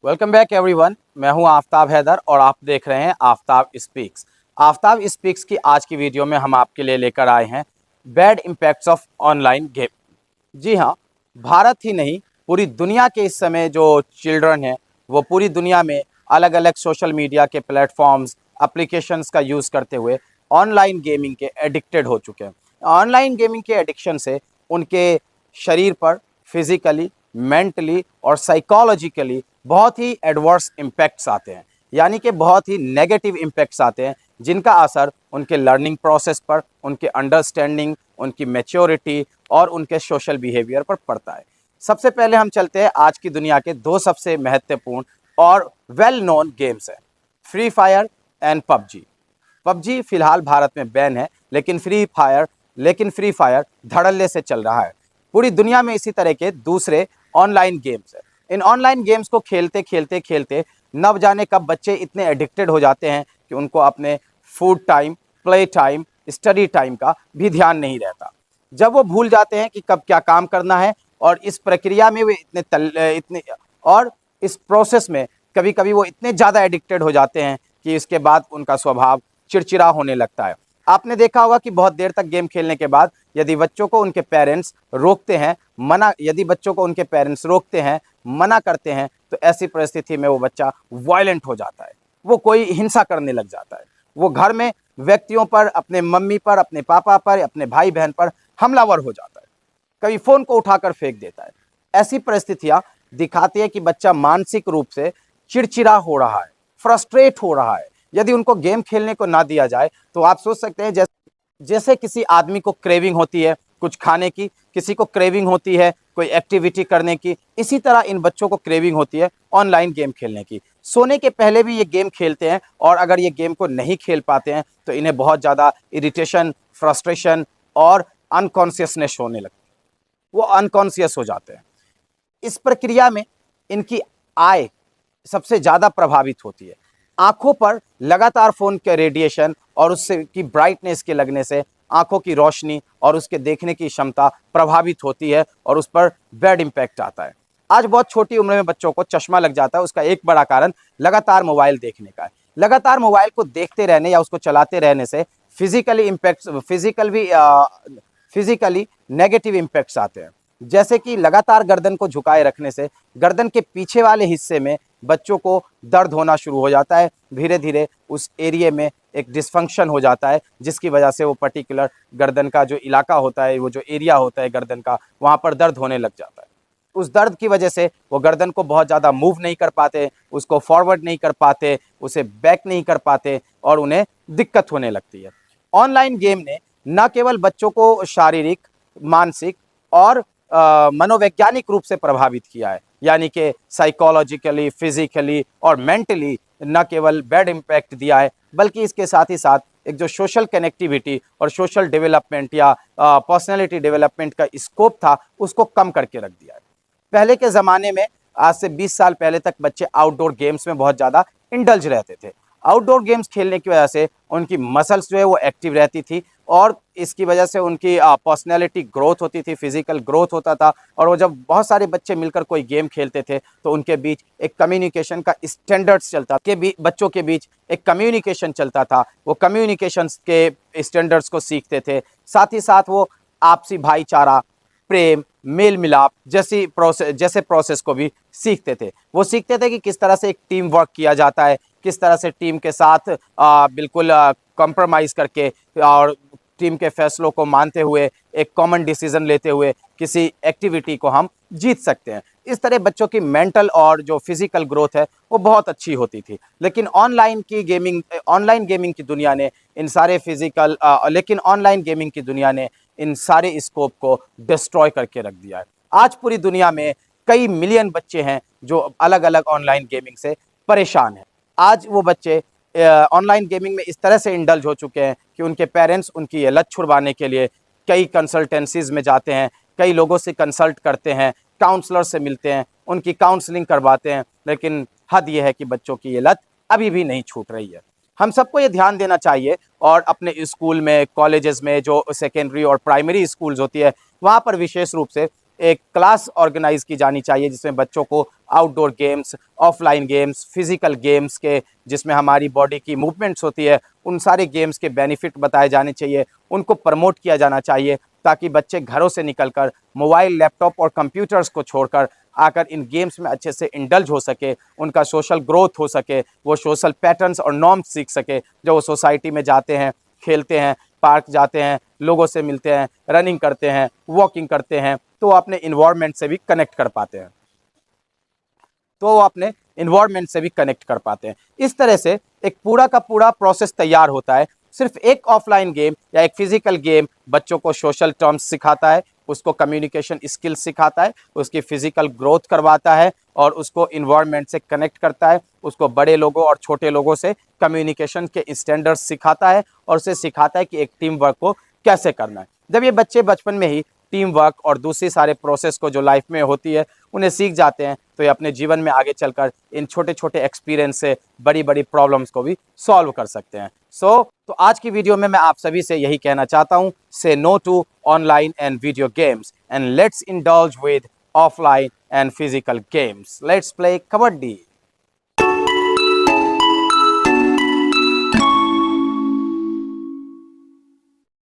Welcome back everyone. मैं हूं आफ्ताब हैदर और आप देख रहे हैं आफ्ताब स्पीक्स। आफ्ताब स्पीक्स की आज की वीडियो में हम आपके लिए लेकर आए हैं bad impacts of online game. जी हाँ, भारत ही नहीं पूरी दुनिया के इस समय जो चिल्ड्रन हैं वो पूरी दुनिया में अलग अलग सोशल मीडिया के प्लेटफॉर्म्स एप्लीकेशंस का यूज़ करते हुए ऑनलाइन गेमिंग के एडिक्टेड हो चुके हैं। ऑनलाइन गेमिंग के एडिक्शन से उनके शरीर पर फिजिकली, मेंटली और साइकोलॉजिकली बहुत ही एडवर्स इम्पैक्ट्स आते हैं, यानी कि बहुत ही नेगेटिव इम्पैक्ट्स आते हैं जिनका असर उनके लर्निंग प्रोसेस पर, उनके अंडरस्टैंडिंग, उनकी मैच्योरिटी और उनके सोशल बिहेवियर पर पड़ता है। सबसे पहले हम चलते हैं आज की दुनिया के दो सबसे महत्वपूर्ण और वेल नोन गेम्स हैं, free fire and PUBG. PUBG फिलहाल भारत में बैन है, लेकिन फ्री फायर धड़ल्ले से चल रहा है। पूरी दुनिया में इसी तरह के दूसरे ऑनलाइन गेम्स हैं। इन ऑनलाइन गेम्स को खेलते खेलते खेलते न जाने कब बच्चे इतने एडिक्टेड हो जाते हैं कि उनको अपने food time, play time, study time का भी ध्यान नहीं रहता। जब वो भूल जाते हैं कि कब क्या काम करना है, और इस प्रक्रिया में वे इस प्रोसेस में कभी कभी वो इतने ज़्यादा एडिक्टेड हो जाते हैं कि इसके बाद उनका स्वभाव चिड़चिड़ा होने लगता है। आपने देखा होगा कि बहुत देर तक गेम खेलने के बाद यदि बच्चों को उनके पेरेंट्स रोकते हैं, मना करते हैं, तो ऐसी परिस्थिति में वो बच्चा वायलेंट हो जाता है, वो कोई हिंसा करने लग जाता है, वो घर में व्यक्तियों पर, अपने मम्मी पर, अपने पापा पर, अपने भाई बहन पर हमलावर हो जाता है, कभी फ़ोन को उठाकर फेंक देता है। ऐसी परिस्थितियाँ दिखाती है कि बच्चा मानसिक रूप से चिड़चिड़ा हो रहा है, फ्रस्ट्रेट हो रहा है। यदि उनको गेम खेलने को ना दिया जाए तो आप सोच सकते हैं जैसे किसी आदमी को क्रेविंग होती है कुछ खाने की, किसी को क्रेविंग होती है कोई एक्टिविटी करने की, इसी तरह इन बच्चों को क्रेविंग होती है ऑनलाइन गेम खेलने की। सोने के पहले भी ये गेम खेलते हैं, और अगर ये गेम को नहीं खेल पाते हैं तो इन्हें बहुत ज़्यादा इरिटेशन, फ्रस्ट्रेशन और अनकॉन्शियसनेस होने लगती है, वो अनकॉन्शियस हो जाते हैं। इस प्रक्रिया में इनकी आय सबसे ज़्यादा प्रभावित होती है। आंखों पर लगातार फ़ोन के रेडिएशन और उससे की ब्राइटनेस के लगने से आंखों की रोशनी और उसके देखने की क्षमता प्रभावित होती है और उस पर बैड इम्पैक्ट आता है। आज बहुत छोटी उम्र में बच्चों को चश्मा लग जाता है, उसका एक बड़ा कारण लगातार मोबाइल देखने का है। लगातार मोबाइल को देखते रहने या उसको चलाते रहने से फिजिकली नेगेटिव इम्पैक्ट्स आते हैं, जैसे कि लगातार गर्दन को झुकाए रखने से गर्दन के पीछे वाले हिस्से में बच्चों को दर्द होना शुरू हो जाता है। धीरे धीरे उस एरिया में एक डिस्फंक्शन हो जाता है, जिसकी वजह से वो पर्टिकुलर गर्दन का जो इलाका होता है, वो जो एरिया होता है गर्दन का, वहाँ पर दर्द होने लग जाता है। उस दर्द की वजह से वो गर्दन को बहुत ज़्यादा मूव नहीं कर पाते, उसको फॉरवर्ड नहीं कर पाते, उसे बैक नहीं कर पाते और उन्हें दिक्कत होने लगती है। ऑनलाइन गेम ने न केवल बच्चों को शारीरिक, मानसिक और मनोवैज्ञानिक रूप से प्रभावित किया है, यानी कि साइकोलॉजिकली, फिजिकली और मेंटली न केवल बैड इम्पैक्ट दिया है, बल्कि इसके साथ ही साथ एक जो सोशल कनेक्टिविटी और सोशल डेवलपमेंट या पर्सनैलिटी डेवलपमेंट का स्कोप था, उसको कम करके रख दिया है। पहले के ज़माने में, आज से 20 साल पहले तक, बच्चे आउटडोर गेम्स में बहुत ज़्यादा इंडल्ज रहते थे। आउटडोर गेम्स खेलने की वजह से उनकी मसल्स जो है वो एक्टिव रहती थी, और इसकी वजह से उनकी पर्सनैलिटी ग्रोथ होती थी, फिजिकल ग्रोथ होता था। और वो जब बहुत सारे बच्चे मिलकर कोई गेम खेलते थे तो उनके बीच एक कम्युनिकेशन का स्टैंडर्ड्स चलता के बच्चों के बीच एक कम्युनिकेशन चलता था, वो कम्युनिकेशन के स्टैंडर्ड्स को सीखते थे। साथ ही साथ वो आपसी भाईचारा, प्रेम, मेल मिलाप जैसे प्रोसेस को भी सीखते थे। वो सीखते थे कि किस तरह से एक टीम वर्क किया जाता है, किस तरह से टीम के साथ बिल्कुल कॉम्प्रोमाइज़ करके और टीम के फैसलों को मानते हुए, एक कॉमन डिसीजन लेते हुए किसी एक्टिविटी को हम जीत सकते हैं। इस तरह बच्चों की मेंटल और जो फिजिकल ग्रोथ है वो बहुत अच्छी होती थी। लेकिन ऑनलाइन गेमिंग की दुनिया ने इन सारे स्कोप को डिस्ट्रॉय करके रख दिया है। आज पूरी दुनिया में कई मिलियन बच्चे हैं जो अलग अलग ऑनलाइन गेमिंग से परेशान हैं। आज वो बच्चे ऑनलाइन गेमिंग में इस तरह से इंडल्ज हो चुके हैं कि उनके पेरेंट्स उनकी ये लत छुड़वाने के लिए कई कंसल्टेंसीज में जाते हैं, कई लोगों से कंसल्ट करते हैं, काउंसलर से मिलते हैं, उनकी काउंसलिंग करवाते हैं, लेकिन हद ये है कि बच्चों की ये लत अभी भी नहीं छूट रही है। हम सबको ये ध्यान देना चाहिए, और अपने स्कूल में, कॉलेजेस में, जो सेकेंडरी और प्राइमरी स्कूल्स होती है, वहाँ पर विशेष रूप से एक क्लास ऑर्गेनाइज की जानी चाहिए जिसमें बच्चों को outdoor games, offline games, physical games के जिसमें हमारी बॉडी की मूवमेंट्स होती है, उन सारे गेम्स के बेनिफिट बताए जाने चाहिए, उनको प्रमोट किया जाना चाहिए ताकि बच्चे घरों से निकलकर मोबाइल, लैपटॉप और कंप्यूटर्स को छोड़कर आकर इन गेम्स में अच्छे से इंडल्ज हो सके, उनका सोशल ग्रोथ हो सके, वो सोशल पैटर्न्स और नॉर्म्स सीख सके। जब वो सोसाइटी में जाते हैं, खेलते हैं, पार्क जाते हैं, लोगों से मिलते हैं, रनिंग करते हैं, वॉकिंग करते हैं, तो वो अपने इन्वायरमेंट से भी कनेक्ट कर पाते हैं इस तरह से एक पूरा का पूरा प्रोसेस तैयार होता है। सिर्फ एक ऑफलाइन गेम या एक फिजिकल गेम बच्चों को सोशल टर्म्स सिखाता है, उसको कम्युनिकेशन स्किल्स सिखाता है, उसकी फिजिकल ग्रोथ करवाता है और उसको इन्वायरमेंट से कनेक्ट करता है, उसको बड़े लोगों और छोटे लोगों से कम्युनिकेशन के स्टैंडर्ड्स सिखाता है और उसे सिखाता है कि एक टीम वर्क को कैसे करना है। जब ये बच्चे बचपन में ही टीम वर्क और दूसरी सारे प्रोसेस को जो लाइफ में होती है उन्हें सीख जाते हैं, तो ये अपने जीवन में आगे चलकर इन छोटे छोटे एक्सपीरियंस से बड़ी बड़ी प्रॉब्लम्स को भी सॉल्व कर सकते हैं। तो आज की वीडियो में मैं आप सभी से यही कहना चाहता हूं, say no to online and video games and let's indulge with offline and physical games. Let's play kabaddi.